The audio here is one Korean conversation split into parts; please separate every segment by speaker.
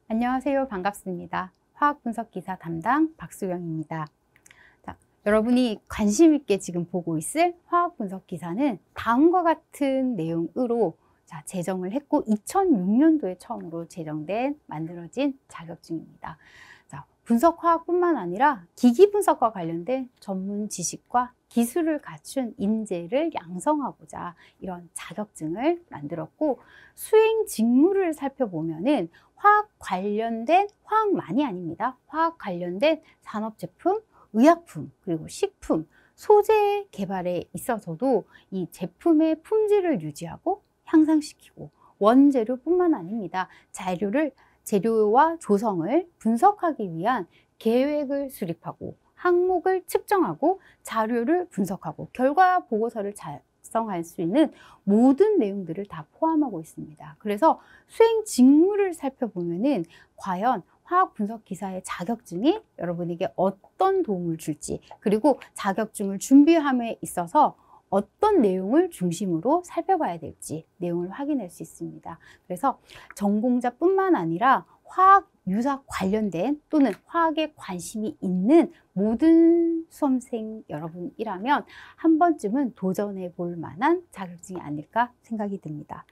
Speaker 1: 안녕하세요. 반갑습니다. 화학분석기사 담당 박수영입니다. 자, 여러분이 관심 있게 지금 보고 있을 화학분석기사는 다음과 같은 내용으로 제정을 했고 2006년도에 처음으로 만들어진 자격증입니다. 분석화학뿐만 아니라 기기분석과 관련된 전문 지식과 기술을 갖춘 인재를 양성하고자 이런 자격증을 만들었고, 수행 직무를 살펴보면은 화학만이 아닙니다. 화학 관련된 산업제품, 의약품, 그리고 식품, 소재 개발에 있어서도 이 제품의 품질을 유지하고 향상시키고, 원재료뿐만 아닙니다. 재료와 조성을 분석하기 위한 계획을 수립하고, 항목을 측정하고, 자료를 분석하고, 결과 보고서를 작성할 수 있는 모든 내용들을 다 포함하고 있습니다. 그래서 수행 직무를 살펴보면은 과연 화학 분석 기사의 자격증이 여러분에게 어떤 도움을 줄지, 그리고 자격증을 준비함에 있어서 어떤 내용을 중심으로 살펴봐야 될지 내용을 확인할 수 있습니다. 그래서 전공자뿐만 아니라 화학 유사 관련된 또는 화학에 관심이 있는 모든 수험생 여러분이라면 한 번쯤은 도전해 볼 만한 자격증이 아닐까 생각이 듭니다.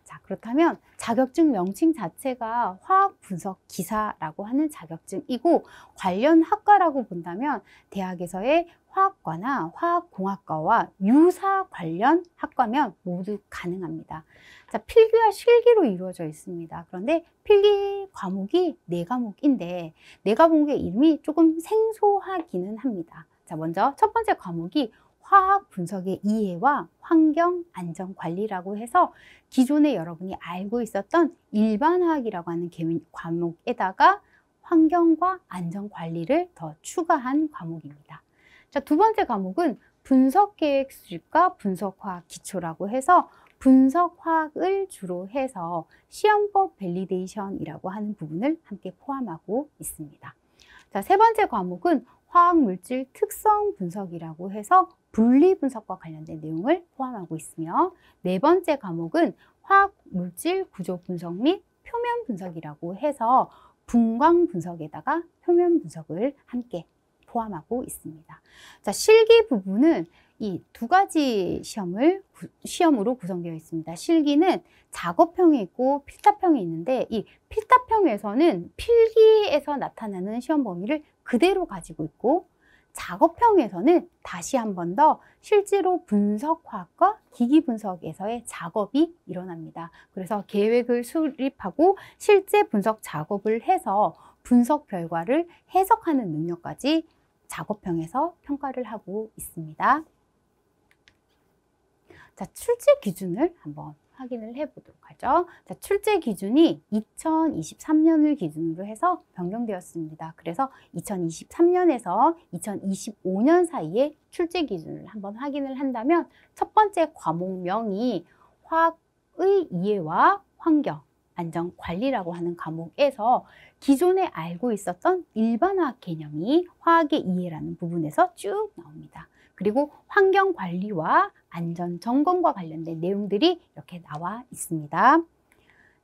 Speaker 1: 자, 그렇다면 자격증 명칭 자체가 화학분석기사라고 하는 자격증이고, 관련 학과라고 본다면 대학에서의 화학과나 화학공학과와 유사 관련 학과면 모두 가능합니다. 자, 필기와 실기로 이루어져 있습니다. 그런데 필기 과목이 4과목인데 4과목의 이름이 조금 생소하기는 합니다. 자, 먼저 첫 번째 과목이 화학 분석의 이해와 환경 안전 관리라고 해서 기존에 여러분이 알고 있었던 일반화학이라고 하는 과목에다가 환경과 안전 관리를 더 추가한 과목입니다. 자, 두 번째 과목은 분석계획 수립과 분석화학 기초라고 해서 분석화학을 주로 해서 시험법 밸리데이션이라고 하는 부분을 함께 포함하고 있습니다. 자, 세 번째 과목은 화학물질 특성 분석이라고 해서 분리 분석과 관련된 내용을 포함하고 있으며, 네 번째 과목은 화학물질 구조 분석 및 표면 분석이라고 해서 분광 분석에다가 표면 분석을 함께 포함하고 있습니다. 자, 실기 부분은 이 두 가지 시험으로 구성되어 있습니다. 실기는 작업형이 있고 필답형이 있는데, 이 필답형에서는 필기에서 나타나는 시험 범위를 그대로 가지고 있고, 작업형에서는 다시 한 번 더 실제로 분석화학과 기기분석에서의 작업이 일어납니다. 그래서 계획을 수립하고 실제 분석 작업을 해서 분석 결과를 해석하는 능력까지 작업형에서 평가를 하고 있습니다. 자, 출제 기준을 한번 확인을 해 보도록 하죠. 자, 출제 기준이 2023년을 기준으로 해서 변경되었습니다. 그래서 2023년에서 2025년 사이에 출제 기준을 한번 확인을 한다면, 첫 번째 과목명이 화학의 이해와 환경, 안전 관리라고 하는 과목에서 기존에 알고 있었던 일반화학 개념이 화학의 이해라는 부분에서 쭉 나옵니다. 그리고 환경 관리와 안전 점검과 관련된 내용들이 이렇게 나와 있습니다.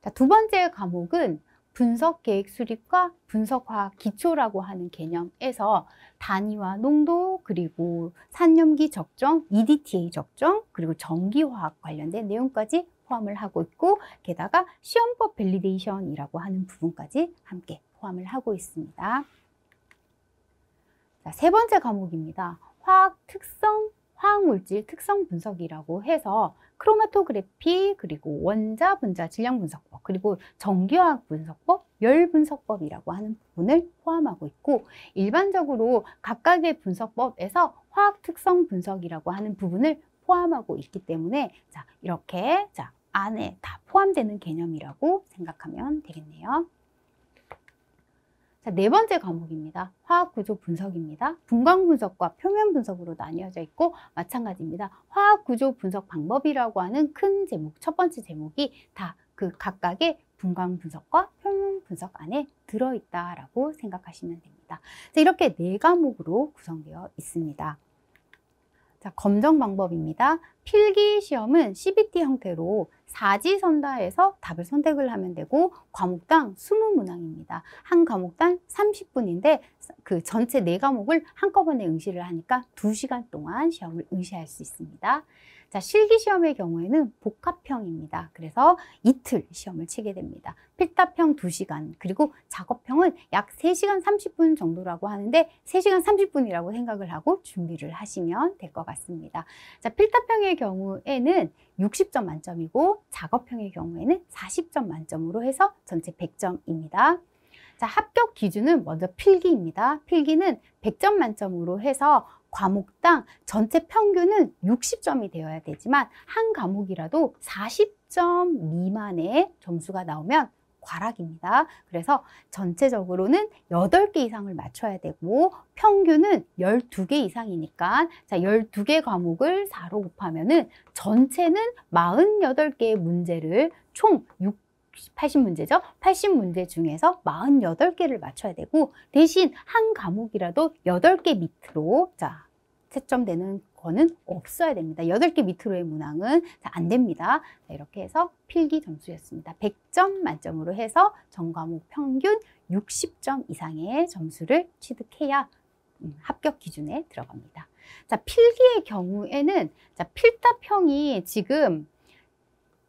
Speaker 1: 자, 두 번째 과목은 분석 계획 수립과 분석화학 기초라고 하는 개념에서 단위와 농도, 그리고 산염기 적정, EDTA 적정, 그리고 전기화학 관련된 내용까지 포함을 하고 있고, 게다가 시험법 밸리데이션이라고 하는 부분까지 함께 포함을 하고 있습니다. 자, 세 번째 과목입니다. 화학물질 특성 분석이라고 해서 크로마토그래피, 그리고 원자, 분자 질량 분석법, 그리고 전기화학 분석법, 열 분석법이라고 하는 부분을 포함하고 있고, 일반적으로 각각의 분석법에서 화학 특성 분석이라고 하는 부분을 포함하고 있기 때문에 이렇게 안에 다 포함되는 개념이라고 생각하면 되겠네요. 자, 네 번째 과목입니다. 화학구조 분석입니다. 분광 분석과 표면 분석으로 나뉘어져 있고, 마찬가지입니다. 화학구조 분석 방법이라고 하는 큰 제목, 첫 번째 제목이 다 그 각각의 분광 분석과 표면 분석 안에 들어있다라고 생각하시면 됩니다. 자, 이렇게 4과목으로 구성되어 있습니다. 자, 검정 방법입니다. 필기 시험은 CBT 형태로 사지선다해서 답을 선택을 하면 되고 과목당 20문항입니다. 한 과목당 30분인데 그 전체 4과목을 한꺼번에 응시를 하니까 2시간 동안 시험을 응시할 수 있습니다. 자, 실기시험의 경우에는 복합형입니다. 그래서 이틀 시험을 치게 됩니다. 필답형 2시간, 그리고 작업형은 약 3시간 30분 정도라고 하는데 3시간 30분이라고 생각을 하고 준비를 하시면 될 것 같습니다. 자, 필답형의 경우에는 60점 만점이고 작업형의 경우에는 40점 만점으로 해서 전체 100점입니다. 자, 합격 기준은 먼저 필기입니다. 필기는 100점 만점으로 해서 과목당 전체 평균은 60점이 되어야 되지만 한 과목이라도 40점 미만의 점수가 나오면 과락입니다. 그래서 전체적으로는 8개 이상을 맞춰야 되고 평균은 12개 이상이니까 자, 12개 과목을 4로 곱하면은 전체는 48개의 문제를 총 80문제죠. 80문제 중에서 48개를 맞춰야 되고 대신 한 과목이라도 8개 밑으로 자, 채점되는 거는 없어야 됩니다. 8개 밑으로의 문항은 안 됩니다. 자, 이렇게 해서 필기 점수였습니다. 100점 만점으로 해서 전 과목 평균 60점 이상의 점수를 취득해야 합격 기준에 들어갑니다. 자, 필기의 경우에는 자, 필답형이 지금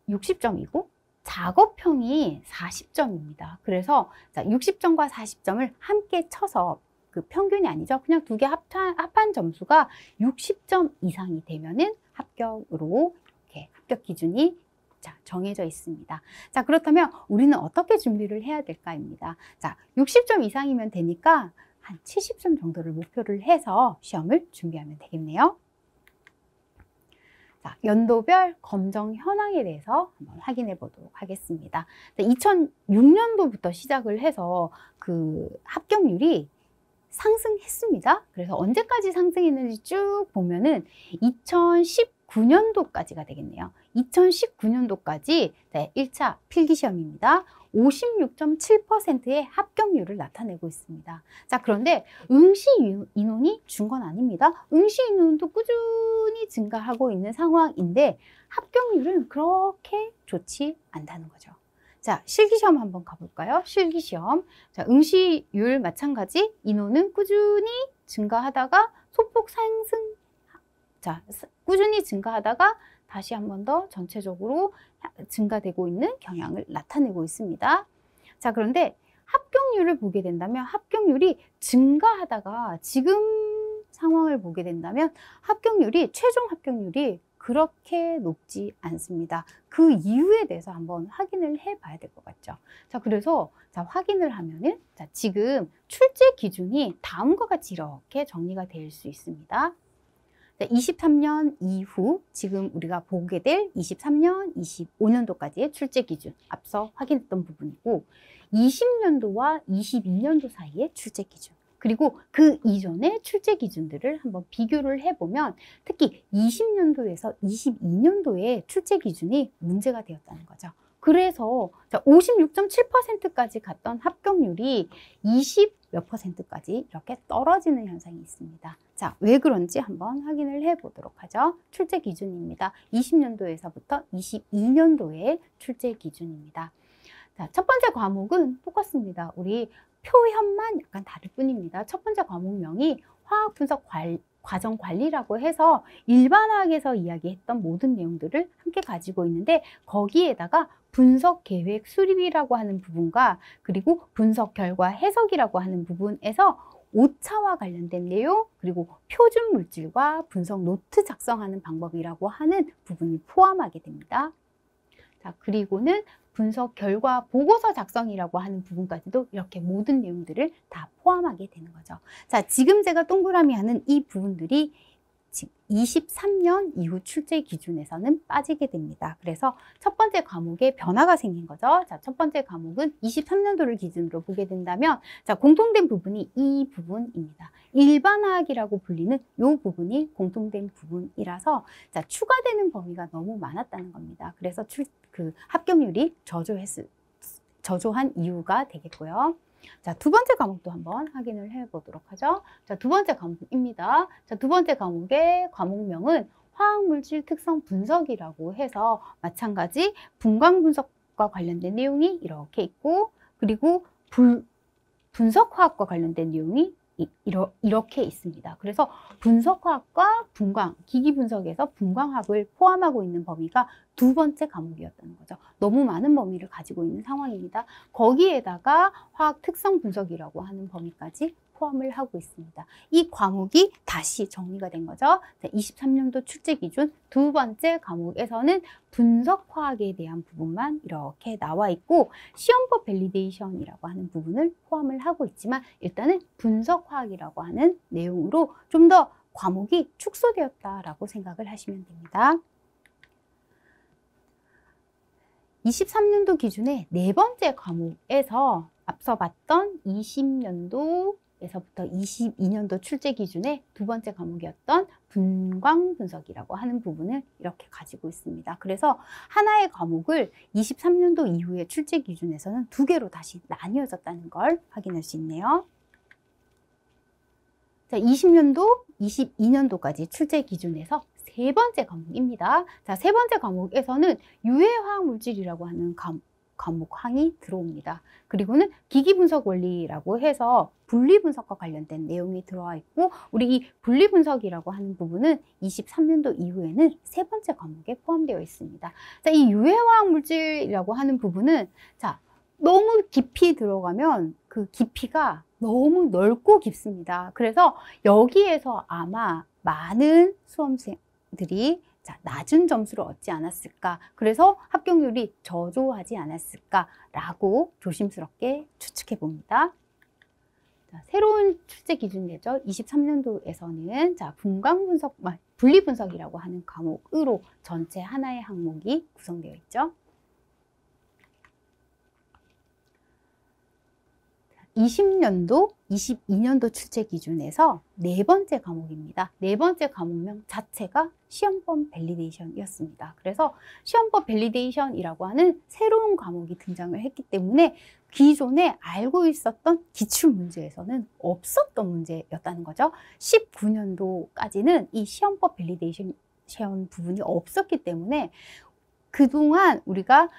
Speaker 1: 60점이고 작업형이 40점입니다. 그래서 자, 60점과 40점을 함께 쳐서 그 평균이 아니죠. 그냥 2개 합한 점수가 60점 이상이 되면은 합격으로 이렇게 합격 기준이 자, 정해져 있습니다. 자, 그렇다면 우리는 어떻게 준비를 해야 될까입니다. 자, 60점 이상이면 되니까 한 70점 정도를 목표를 해서 시험을 준비하면 되겠네요. 자, 연도별 검정 현황에 대해서 한번 확인해 보도록 하겠습니다. 2006년도부터 시작을 해서 그 합격률이 상승했습니다. 그래서 언제까지 상승했는지 쭉 보면은 2019년도까지가 되겠네요. 2019년도까지 네, 1차 필기시험입니다. 56.7%의 합격률을 나타내고 있습니다. 자, 그런데 응시 인원이 준 건 아닙니다. 응시 인원도 꾸준히 증가하고 있는 상황인데 합격률은 그렇게 좋지 않다는 거죠. 자, 실기시험 한번 가볼까요? 실기시험. 자, 응시율 마찬가지 인원은 꾸준히 증가하다가 소폭 상승. 자, 꾸준히 증가하다가 다시 한 번 더 전체적으로 증가되고 있는 경향을 나타내고 있습니다. 자, 그런데 합격률을 보게 된다면 합격률이 증가하다가 지금 상황을 보게 된다면 최종 합격률이 그렇게 높지 않습니다. 그 이유에 대해서 한번 확인을 해 봐야 될 것 같죠. 자, 그래서 자, 확인을 하면은 자, 지금 출제 기준이 다음과 같이 이렇게 정리가 될 수 있습니다. 23년 이후 지금 우리가 보게 될 23년, 25년도까지의 출제 기준 앞서 확인했던 부분이고 20년도와 22년도 사이의 출제 기준 그리고 그 이전의 출제 기준들을 한번 비교를 해보면 특히 20년도에서 22년도의 출제 기준이 문제가 되었다는 거죠. 그래서 56.7%까지 갔던 합격률이 20몇 %까지 이렇게 떨어지는 현상이 있습니다. 자, 왜 그런지 한번 확인을 해보도록 하죠. 출제 기준입니다. 20년도에서부터 22년도의 출제 기준입니다. 자, 첫 번째 과목은 똑같습니다. 우리 표현만 약간 다를 뿐입니다. 첫 번째 과목명이 화학 분석 과정 관리라고 해서 일반화학에서 이야기했던 모든 내용들을 함께 가지고 있는데 거기에다가 분석 계획 수립이라고 하는 부분과 그리고 분석 결과 해석이라고 하는 부분에서 오차와 관련된 내용 그리고 표준 물질과 분석 노트 작성하는 방법이라고 하는 부분을 포함하게 됩니다. 자, 그리고는 분석 결과 보고서 작성이라고 하는 부분까지도 이렇게 모든 내용들을 다 포함하게 되는 거죠. 자, 지금 제가 동그라미 하는 이 부분들이 23년 이후 출제 기준에서는 빠지게 됩니다. 그래서 첫 번째 과목에 변화가 생긴 거죠. 자, 첫 번째 과목은 23년도를 기준으로 보게 된다면 자, 공통된 부분이 이 부분입니다. 일반화학이라고 불리는 이 부분이 공통된 부분이라서 자, 추가되는 범위가 너무 많았다는 겁니다. 그래서 합격률이 저조한 이유가 되겠고요. 자, 두 번째 과목도 한번 확인을 해 보도록 하죠. 자, 두 번째 과목입니다. 자, 두 번째 과목의 과목명은 화학물질 특성 분석이라고 해서 마찬가지 분광 분석과 관련된 내용이 이렇게 있고, 그리고 분석화학과 관련된 내용이 이렇게 있습니다. 그래서 분석화학과 분광, 기기분석에서 분광학을 포함하고 있는 범위가 두 번째 과목이었다는 거죠. 너무 많은 범위를 가지고 있는 상황입니다. 거기에다가 화학 특성 분석이라고 하는 범위까지 포함을 하고 있습니다. 이 과목이 다시 정리가 된 거죠. 23년도 출제 기준 두 번째 과목에서는 분석화학에 대한 부분만 이렇게 나와 있고, 시험법 밸리데이션이라고 하는 부분을 포함을 하고 있지만 일단은 분석화학이라고 하는 내용으로 좀 더 과목이 축소되었다라고 생각을 하시면 됩니다. 23년도 기준의 네 번째 과목에서 앞서 봤던 20년도에서부터 22년도 출제 기준의 두 번째 과목이었던 분광 분석이라고 하는 부분을 이렇게 가지고 있습니다. 그래서 하나의 과목을 23년도 이후의 출제 기준에서는 두 개로 다시 나뉘어졌다는 걸 확인할 수 있네요. 자, 20년도, 22년도까지 출제 기준에서 세 번째 과목입니다. 자, 세 번째 과목에서는 유해화학물질이라고 하는 과목항이 들어옵니다. 그리고는 기기분석 원리라고 해서 분리분석과 관련된 내용이 들어와 있고, 우리 이 분리분석이라고 하는 부분은 23년도 이후에는 세 번째 과목에 포함되어 있습니다. 자, 이 유해화학물질이라고 하는 부분은 자, 너무 깊이 들어가면 그 깊이가 너무 넓고 깊습니다. 그래서 여기에서 아마 많은 수험생들이 낮은 점수를 얻지 않았을까, 그래서 합격률이 저조하지 않았을까라고 조심스럽게 추측해 봅니다. 자, 새로운 출제 기준이죠. 23년도에서는 분광분석, 분리분석이라고 하는 과목으로 전체 하나의 항목이 구성되어 있죠. 20년도, 22년도 출제 기준에서 네 번째 과목입니다. 네 번째 과목명 자체가 시험법 밸리데이션이었습니다. 그래서 시험법 밸리데이션이라고 하는 새로운 과목이 등장을 했기 때문에 기존에 알고 있었던 기출문제에서는 없었던 문제였다는 거죠. 19년도까지는 이 시험법 밸리데이션 부분이 없었기 때문에 그동안 우리가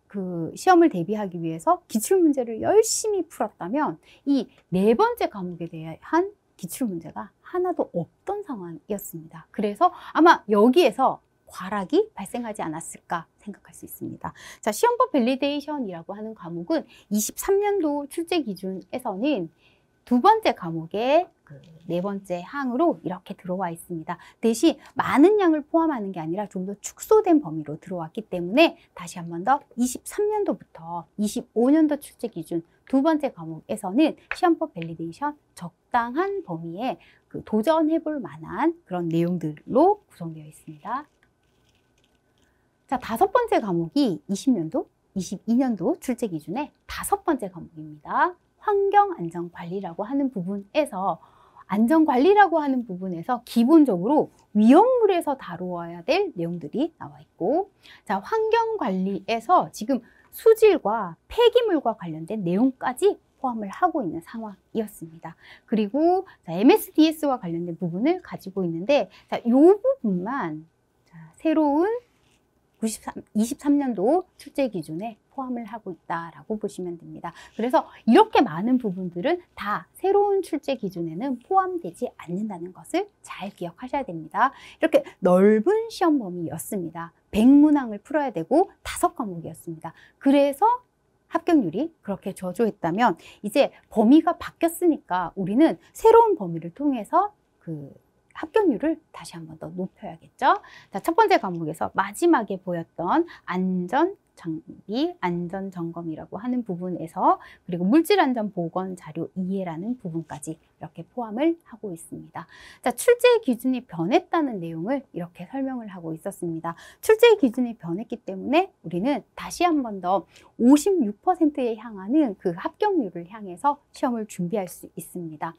Speaker 1: 그 시험을 대비하기 위해서 기출문제를 열심히 풀었다면 이 네 번째 과목에 대한 기출문제가 하나도 없던 상황이었습니다. 그래서 아마 여기에서 과락이 발생하지 않았을까 생각할 수 있습니다. 자, 시험법 밸리데이션이라고 하는 과목은 23년도 출제 기준에서는 두 번째 과목의 네 번째 항으로 이렇게 들어와 있습니다. 대신 많은 양을 포함하는 게 아니라 좀 더 축소된 범위로 들어왔기 때문에 다시 한 번 더 23년도부터 25년도 출제 기준 두 번째 과목에서는 시험법 밸리데이션 적당한 범위에 도전해 볼 만한 그런 내용들로 구성되어 있습니다. 자, 다섯 번째 과목이 20년도, 22년도 출제 기준의 다섯 번째 과목입니다. 환경안전관리라고 하는 부분에서 안전관리라고 하는 부분에서 기본적으로 위험물에서 다루어야 될 내용들이 나와 있고, 자, 환경관리에서 지금 수질과 폐기물과 관련된 내용까지 포함을 하고 있는 상황이었습니다. 그리고 자, MSDS와 관련된 부분을 가지고 있는데, 자, 이 부분만 새로운 23년도 출제 기준에 포함을 하고 있다라고 보시면 됩니다. 그래서 이렇게 많은 부분들은 다 새로운 출제 기준에는 포함되지 않는다는 것을 잘 기억하셔야 됩니다. 이렇게 넓은 시험 범위였습니다. 100문항을 풀어야 되고 5과목이었습니다. 그래서 합격률이 그렇게 저조했다면 이제 범위가 바뀌었으니까 우리는 새로운 범위를 통해서 합격률을 다시 한 번 더 높여야겠죠. 자, 첫 번째 과목에서 마지막에 보였던 안전 장비, 안전 점검이라고 하는 부분에서, 그리고 물질 안전 보건 자료 이해라는 부분까지 이렇게 포함을 하고 있습니다. 자, 출제 기준이 변했다는 내용을 이렇게 설명을 하고 있었습니다. 출제 기준이 변했기 때문에 우리는 다시 한 번 더 56%에 향하는 그 합격률을 향해서 시험을 준비할 수 있습니다.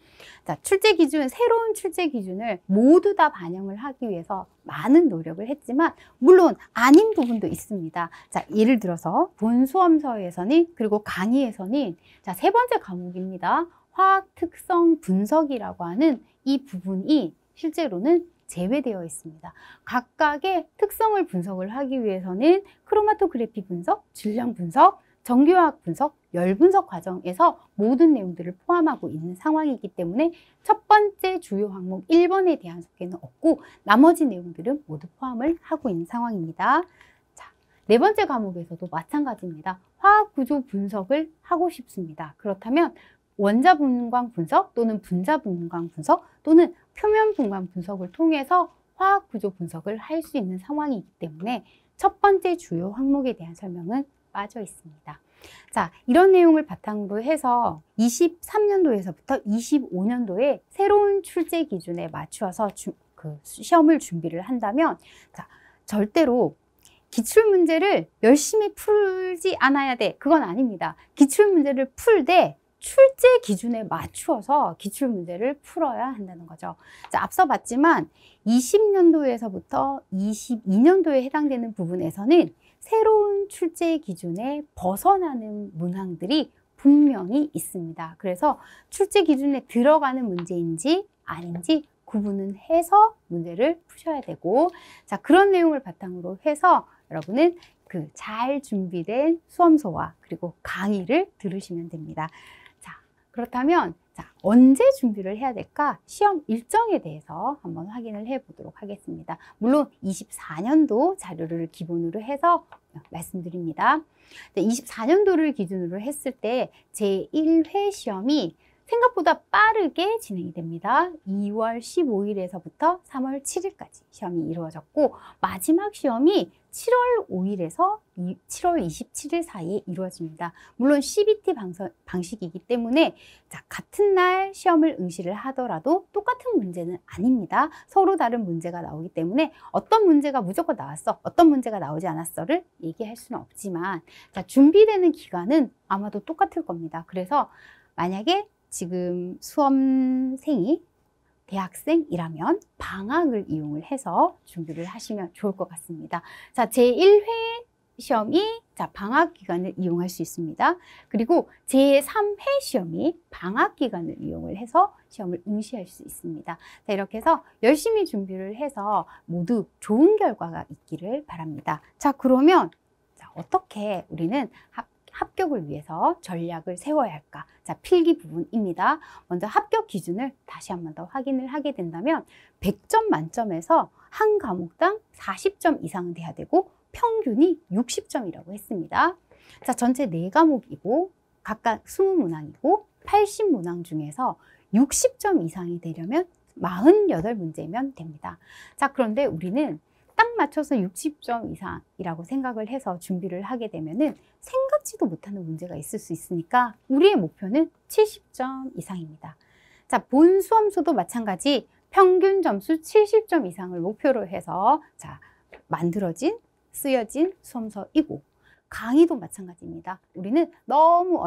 Speaker 1: 자, 출제 기준, 새로운 출제 기준을 모두 다 반영을 하기 위해서 많은 노력을 했지만 물론 아닌 부분도 있습니다. 자, 예를 들어서 본 수험서에서는 그리고 강의에서는 자, 세 번째 과목입니다. 화학 특성 분석이라고 하는 이 부분이 실제로는 제외되어 있습니다. 각각의 특성을 분석을 하기 위해서는 크로마토그래피 분석, 질량 분석, 전기화학 분석, 열 분석 과정에서 모든 내용들을 포함하고 있는 상황이기 때문에 첫 번째 주요 항목 1번에 대한 소개는 없고 나머지 내용들은 모두 포함을 하고 있는 상황입니다. 자, 네 번째 과목에서도 마찬가지입니다. 화학 구조 분석을 하고 싶습니다. 그렇다면 원자 분광 분석 또는 분자 분광 분석 또는 표면 분광 분석을 통해서 화학 구조 분석을 할 수 있는 상황이기 때문에 첫 번째 주요 항목에 대한 설명은 빠져 있습니다. 자, 이런 내용을 바탕으로 해서 23년도에서부터 25년도에 새로운 출제 기준에 맞추어서 시험을 준비를 한다면 자, 절대로 기출문제를 열심히 풀지 않아야 돼. 그건 아닙니다. 기출문제를 풀 때 출제 기준에 맞추어서 기출문제를 풀어야 한다는 거죠. 자, 앞서 봤지만 20년도에서부터 22년도에 해당되는 부분에서는 새로운 출제 기준에 벗어나는 문항들이 분명히 있습니다. 그래서 출제 기준에 들어가는 문제인지 아닌지 구분은 해서 문제를 푸셔야 되고 자, 그런 내용을 바탕으로 해서 여러분은 그 잘 준비된 수험서와 그리고 강의를 들으시면 됩니다. 그렇다면 자, 언제 준비를 해야 될까? 시험 일정에 대해서 한번 확인을 해 보도록 하겠습니다. 물론 24년도 자료를 기본으로 해서 말씀드립니다. 24년도를 기준으로 했을 때 제1회 시험이 생각보다 빠르게 진행이 됩니다. 2월 15일에서부터 3월 7일까지 시험이 이루어졌고 마지막 시험이 7월 5일에서 7월 27일 사이에 이루어집니다. 물론 CBT 방식이기 때문에 자, 같은 날 시험을 응시를 하더라도 똑같은 문제는 아닙니다. 서로 다른 문제가 나오기 때문에 어떤 문제가 무조건 나왔어, 어떤 문제가 나오지 않았어를 얘기할 수는 없지만 자, 준비되는 기간은 아마도 똑같을 겁니다. 그래서 만약에 지금 수험생이 대학생이라면 방학을 이용을 해서 준비를 하시면 좋을 것 같습니다. 자, 제1회 시험이 자, 방학 기간을 이용할 수 있습니다. 그리고 제3회 시험이 방학 기간을 이용을 해서 시험을 응시할 수 있습니다. 자, 이렇게 해서 열심히 준비를 해서 모두 좋은 결과가 있기를 바랍니다. 자, 그러면 자, 어떻게 우리는 합격을 위해서 전략을 세워야 할까? 자, 필기 부분입니다. 먼저 합격 기준을 다시 한 번 더 확인을 하게 된다면 100점 만점에서 한 과목당 40점 이상은 돼야 되고 평균이 60점이라고 했습니다. 자, 전체 4과목이고 각각 20문항이고 80문항 중에서 60점 이상이 되려면 48문제면 됩니다. 자, 그런데 우리는 딱 맞춰서 60점 이상이라고 생각을 해서 준비를 하게 되면은 생각지도 못하는 문제가 있을 수 있으니까 우리의 목표는 70점 이상입니다. 자, 본 수험서도 마찬가지 평균 점수 70점 이상을 목표로 해서 자, 만들어진, 쓰여진 수험서이고 강의도 마찬가지입니다. 우리는 너무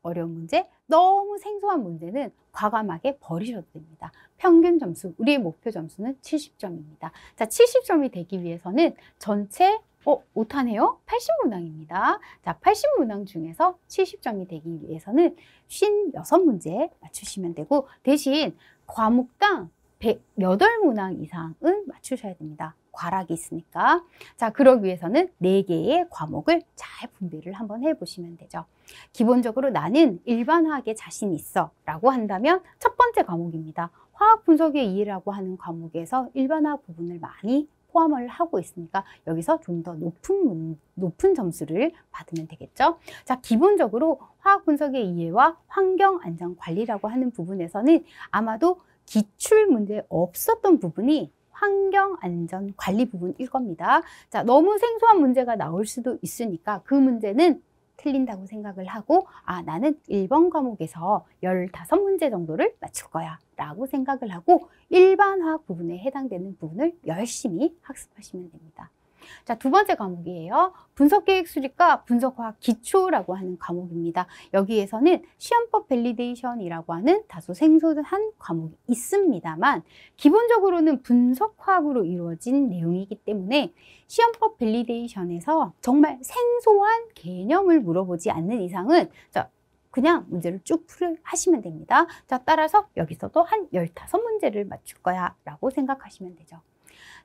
Speaker 1: 어려운 문제, 너무 생소한 문제는 과감하게 버리셔도 됩니다. 평균 점수, 우리의 목표 점수는 70점입니다. 자, 70점이 되기 위해서는 전체 5탄이에요? 80문항입니다. 자, 80문항 중에서 70점이 되기 위해서는 56문제 맞추시면 되고 대신 과목당 108문항 이상은 맞추셔야 됩니다. 과락이 있으니까. 자, 그러기 위해서는 4개의 과목을 잘 분배를 한번 해보시면 되죠. 기본적으로 나는 일반화학에 자신 있어 라고 한다면 첫 번째 과목입니다. 화학 분석의 이해라고 하는 과목에서 일반화학 부분을 많이 포함을 하고 있으니까 여기서 좀 더 높은 점수를 받으면 되겠죠. 자, 기본적으로 화학 분석의 이해와 환경 안전 관리라고 하는 부분에서는 아마도 기출 문제 없었던 부분이 환경 안전 관리 부분일 겁니다. 자, 너무 생소한 문제가 나올 수도 있으니까 그 문제는 틀린다고 생각을 하고 나는 1번 과목에서 15문제 정도를 맞출 거야 라고 생각을 하고 일반 화학 부분에 해당되는 부분을 열심히 학습하시면 됩니다. 자, 두 번째 과목이에요. 분석계획 수립과 분석화학 기초라고 하는 과목입니다. 여기에서는 시험법 밸리데이션이라고 하는 다소 생소한 과목이 있습니다만 기본적으로는 분석화학으로 이루어진 내용이기 때문에 시험법 밸리데이션에서 정말 생소한 개념을 물어보지 않는 이상은 그냥 문제를 쭉 하시면 됩니다. 자, 따라서 여기서도 한 15문제를 맞출 거야 라고 생각하시면 되죠.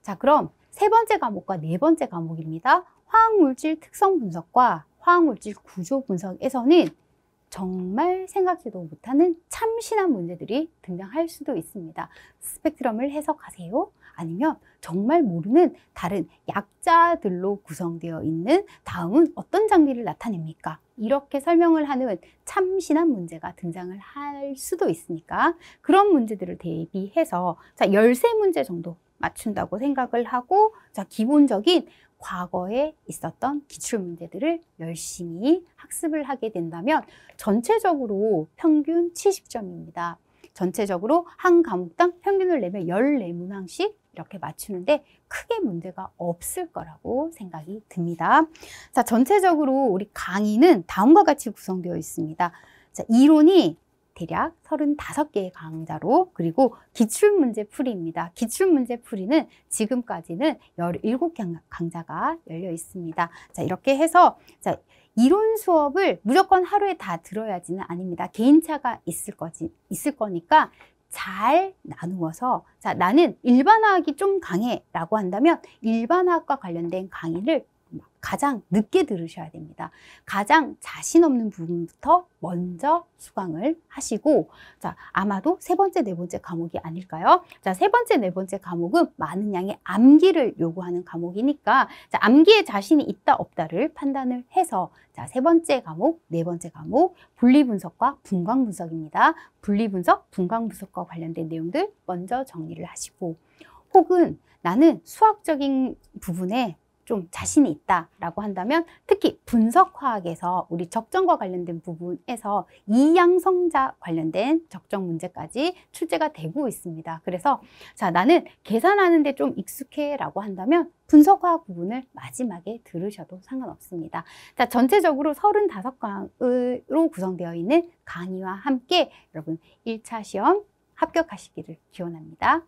Speaker 1: 자, 그럼 세 번째 과목과 네 번째 과목입니다. 화학물질 특성 분석과 화학물질 구조 분석에서는 정말 생각지도 못하는 참신한 문제들이 등장할 수도 있습니다. 스펙트럼을 해석하세요? 아니면 정말 모르는 다른 약자들로 구성되어 있는 다음은 어떤 장비를 나타냅니까? 이렇게 설명을 하는 참신한 문제가 등장을 할 수도 있으니까 그런 문제들을 대비해서 13문제 정도 맞춘다고 생각을 하고 기본적인 과거에 있었던 기출문제들을 열심히 학습을 하게 된다면 전체적으로 평균 70점입니다. 전체적으로 한 과목당 평균을 내면 14문항씩 이렇게 맞추는데 크게 문제가 없을 거라고 생각이 듭니다. 자, 전체적으로 우리 강의는 다음과 같이 구성되어 있습니다. 자, 이론이 대략 35개의 강좌로 그리고 기출문제 풀이입니다. 기출문제 풀이는 지금까지는 17개 강좌가 열려 있습니다. 자, 이렇게 해서 이론 수업을 무조건 하루에 다 들어야지는 아닙니다. 개인차가 있을 거니까 잘 나누어서 나는 일반화학이 좀 강해 라고 한다면 일반화학과 관련된 강의를 가장 늦게 들으셔야 됩니다. 가장 자신 없는 부분부터 먼저 수강을 하시고 아마도 세 번째, 네 번째 과목이 아닐까요? 세 번째, 네 번째 과목은 많은 양의 암기를 요구하는 과목이니까 암기에 자신이 있다 없다를 판단을 해서 세 번째 과목, 네 번째 과목 분리분석과 분광분석입니다. 분리분석, 분광분석과 관련된 내용들 먼저 정리를 하시고 혹은 나는 수학적인 부분에 좀 자신이 있다라고 한다면 특히 분석화학에서 우리 적정과 관련된 부분에서 이양성자 관련된 적정 문제까지 출제가 되고 있습니다. 그래서 나는 계산하는 데 좀 익숙해 라고 한다면 분석화학 부분을 마지막에 들으셔도 상관없습니다. 전체적으로 35강으로 구성되어 있는 강의와 함께 여러분 1차 시험 합격하시기를 기원합니다.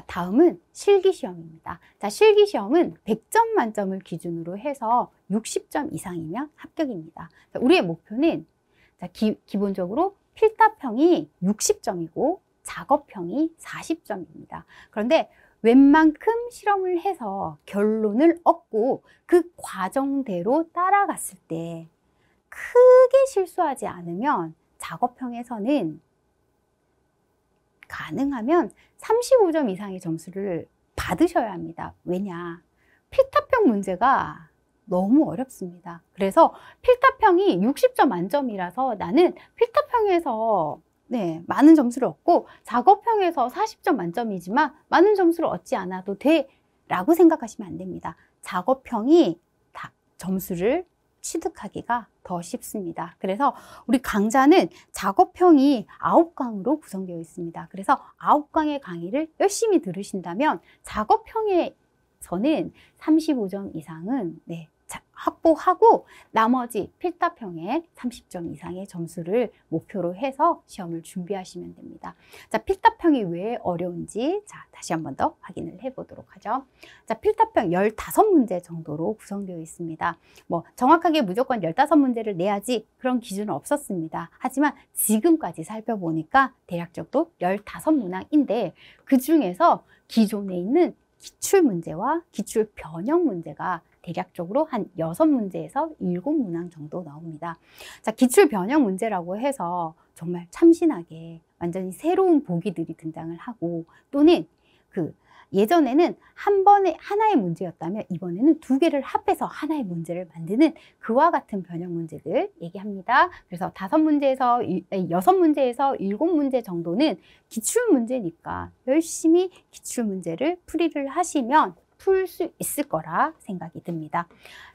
Speaker 1: 다음은 실기시험입니다. 실기시험은 100점 만점을 기준으로 해서 60점 이상이면 합격입니다. 우리의 목표는 기본적으로 필답형이 60점이고 작업형이 40점입니다. 그런데 웬만큼 실험을 해서 결론을 얻고 그 과정대로 따라갔을 때 크게 실수하지 않으면 작업형에서는 가능하면 35점 이상의 점수를 받으셔야 합니다. 왜냐? 필답형 문제가 너무 어렵습니다. 그래서 필답형이 60점 만점이라서 나는 필답형에서 많은 점수를 얻고 작업형에서 40점 만점이지만 많은 점수를 얻지 않아도 돼 라고 생각하시면 안 됩니다. 작업형이 점수를 취득하기가 더 쉽습니다. 그래서 우리 강좌는 작업형이 9강으로 구성되어 있습니다. 그래서 9강의 강의를 열심히 들으신다면 작업형에서는 35점 이상은 확보하고 나머지 필답형에 30점 이상의 점수를 목표로 해서 시험을 준비하시면 됩니다. 필답형이 왜 어려운지 다시 한 번 더 확인을 해보도록 하죠. 필답형 15문제 정도로 구성되어 있습니다. 정확하게 무조건 15문제를 내야지 그런 기준은 없었습니다. 하지만 지금까지 살펴보니까 대략적으로 15문항인데 그 중에서 기존에 있는 기출문제와 기출 변형 문제가 대략적으로 한 6문제에서 7문항 정도 나옵니다. 기출 변형 문제라고 해서 정말 참신하게 완전히 새로운 보기들이 등장을 하고 또는 예전에는 한 번에 하나의 문제였다면 이번에는 2개를 합해서 하나의 문제를 만드는 그와 같은 변형 문제들 얘기합니다. 그래서 6문제에서 7문제 정도는 기출문제니까 열심히 기출문제를 풀이를 하시면 풀 수 있을 거라 생각이 듭니다.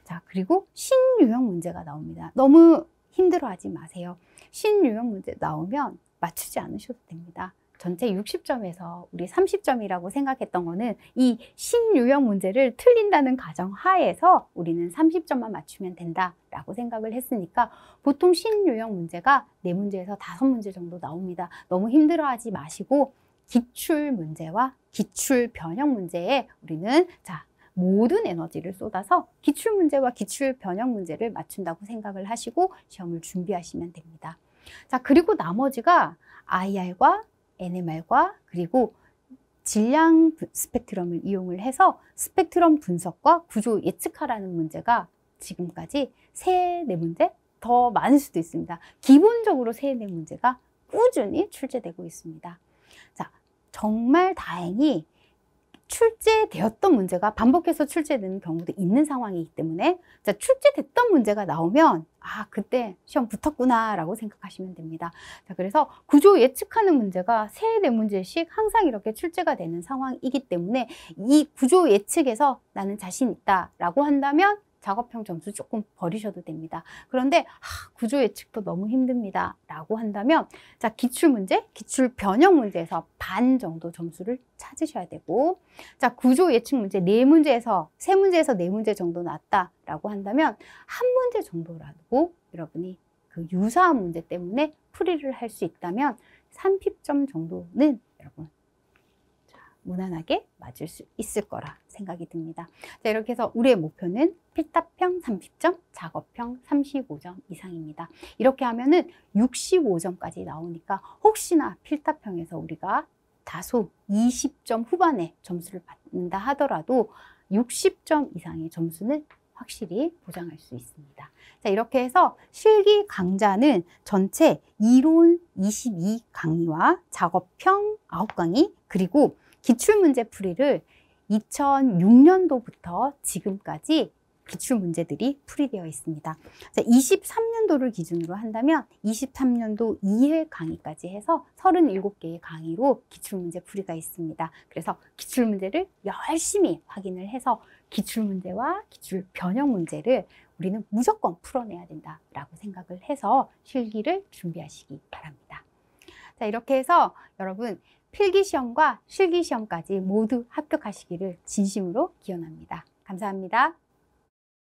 Speaker 1: 자, 그리고 신유형 문제가 나옵니다. 너무 힘들어하지 마세요. 신유형 문제 나오면 맞추지 않으셔도 됩니다. 전체 60점에서 우리 30점이라고 생각했던 거는 이 신유형 문제를 틀린다는 가정 하에서 우리는 30점만 맞추면 된다라고 생각을 했으니까 보통 신유형 문제가 4문제에서 5문제 정도 나옵니다. 너무 힘들어하지 마시고 기출 문제와 기출 변형 문제에 우리는 모든 에너지를 쏟아서 기출 문제와 기출 변형 문제를 맞춘다고 생각을 하시고 시험을 준비하시면 됩니다. 자, 그리고 나머지가 IR과 NMR과 그리고 질량 스펙트럼을 이용을 해서 스펙트럼 분석과 구조 예측하라는 문제가 지금까지 4문제 더 많을 수도 있습니다. 기본적으로 4문제가 꾸준히 출제되고 있습니다. 자, 정말 다행히 출제되었던 문제가 반복해서 출제되는 경우도 있는 상황이기 때문에 출제됐던 문제가 나오면 그때 시험 붙었구나 라고 생각하시면 됩니다. 자, 그래서 구조 예측하는 문제가 4문제씩 항상 이렇게 출제가 되는 상황이기 때문에 이 구조 예측에서 나는 자신 있다 라고 한다면 작업형 점수 조금 버리셔도 됩니다. 그런데 구조 예측도 너무 힘듭니다 라고 한다면 기출문제, 기출 변형 문제에서 반 정도 점수를 찾으셔야 되고, 구조 예측 문제 3문제에서 4문제 정도 났다 라고 한다면 1문제 정도라도 여러분이 그 유사한 문제 때문에 풀이를 할 수 있다면 30점 정도는 여러분 무난하게 맞을 수 있을 거라 생각이 듭니다. 자, 이렇게 해서 우리의 목표는 필답형 30점, 작업형 35점 이상입니다. 이렇게 하면은 65점까지 나오니까 혹시나 필답형에서 우리가 다소 20점 후반에 점수를 받는다 하더라도 60점 이상의 점수는 확실히 보장할 수 있습니다. 자, 이렇게 해서 실기 강좌는 전체 이론 22강의와 작업형 9강의 그리고 기출문제 풀이를 2006년도부터 지금까지 기출문제들이 풀이되어 있습니다. 23년도를 기준으로 한다면 23년도 2회 강의까지 해서 37개의 강의로 기출문제 풀이가 있습니다. 그래서 기출문제를 열심히 확인을 해서 기출문제와 기출 변형 문제를 우리는 무조건 풀어내야 된다라고 생각을 해서 실기를 준비하시기 바랍니다. 자, 이렇게 해서 여러분 필기시험과 실기시험까지 모두 합격하시기를 진심으로 기원합니다. 감사합니다.